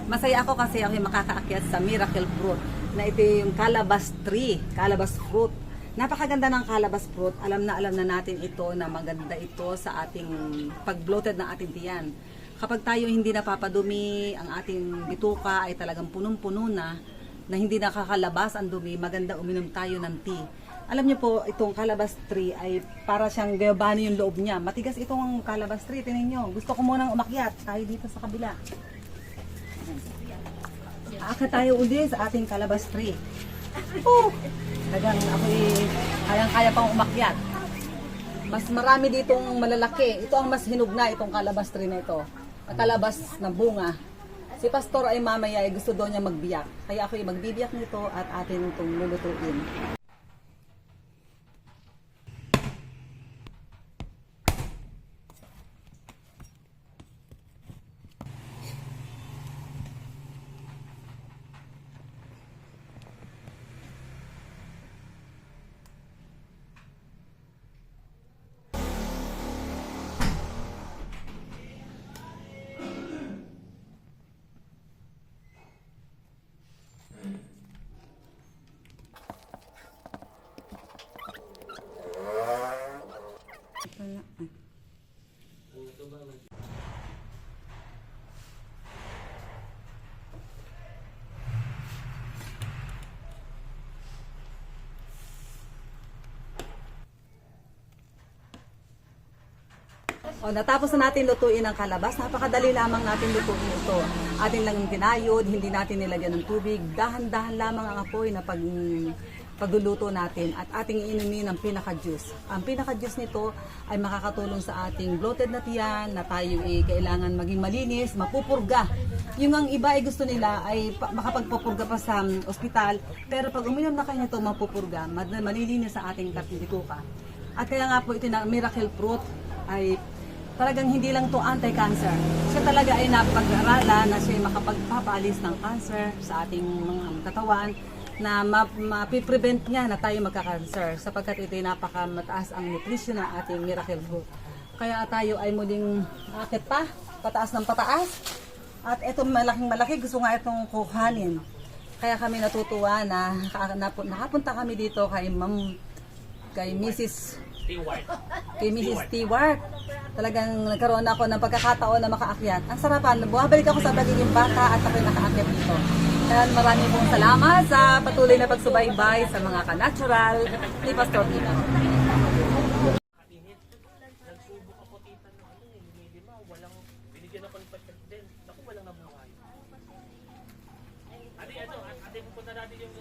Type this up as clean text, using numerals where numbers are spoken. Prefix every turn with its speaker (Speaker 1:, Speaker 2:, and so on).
Speaker 1: Masaya ako kasi ako yung makakaakyat sa miracle fruit na ito yung calabash tree, calabash fruit. Napakaganda ng calabash fruit. Alam na natin ito na maganda ito sa ating pag-bloated ng ating tiyan. Kapag tayo hindi napapadumi, ang ating bituka ay talagang punong-puno na hindi nakakalabas ang dumi, maganda uminom tayo ng tea. Alam niyo po, itong calabash tree ay para siyang gayabano yung loob niya. Matigas itong calabash tree, tingnan niyo. Gusto ko munang umakyat tayo dito sa kabila. Aakyat tayo uli sa ating calabash tree. Oh! Talagang ako'y kayang-kaya pang umakyat. Mas marami ditong malalaki. Ito ang mas hinug na itong calabash tree na ito. Calabash na bunga. Si Pastor ay mamaya ay gusto daw niya magbiyak. Kaya ako'y magbibiyak nito at atin itong lulutuin. O, natapos na natin lutuin ang kalabas. Napakadali lamang natin lutuin ito. Atin lang tinayod, hindi natin nilagyan ng tubig. Dahan-dahan lamang ang apoy na pagluluto natin at ating inumin ng pinaka-juice. Ang pinaka-juice nito ay makakatulong sa ating bloated na tiyan na tayo kailangan maging malinis, mapupurga. Yung ang iba ay gusto nila ay makapagpupurga pa sa ospital, pero pag uminom na kayo ito, mapupurga, malilinis sa ating bituka. At kaya nga po ito na miracle fruit ay talagang hindi lang to anti-cancer. Siya talaga ay napag-aralan na siya makapagpapaalis ng cancer sa ating mga katawan na mapiprevent niya na tayo magka-cancer sapagkat ito ay napakamataas ang nutrition ng ating miracle fruit. Kaya tayo ay muling akit pa, pataas ng pataas. At ito malaking malaki, gusto nga itong kuhanin. Kaya kami natutuwa na nakapunta kami dito kay Mrs. Stewart. Talagang nagkaroon ako ng pagkakataon na makaakyat. Ang sarapan, bumabalik ako sa pagiging bata at ako'y nakaakyat dito. Kaya maraming pong salamat sa patuloy na pagsubaybay sa mga ka-natural ni Pastor Tita.
Speaker 2: Nagsubok ako tita ng lima, walang binigyan ako ng patagden. Naku, walang nabuhay. Ate, pupunta natin yung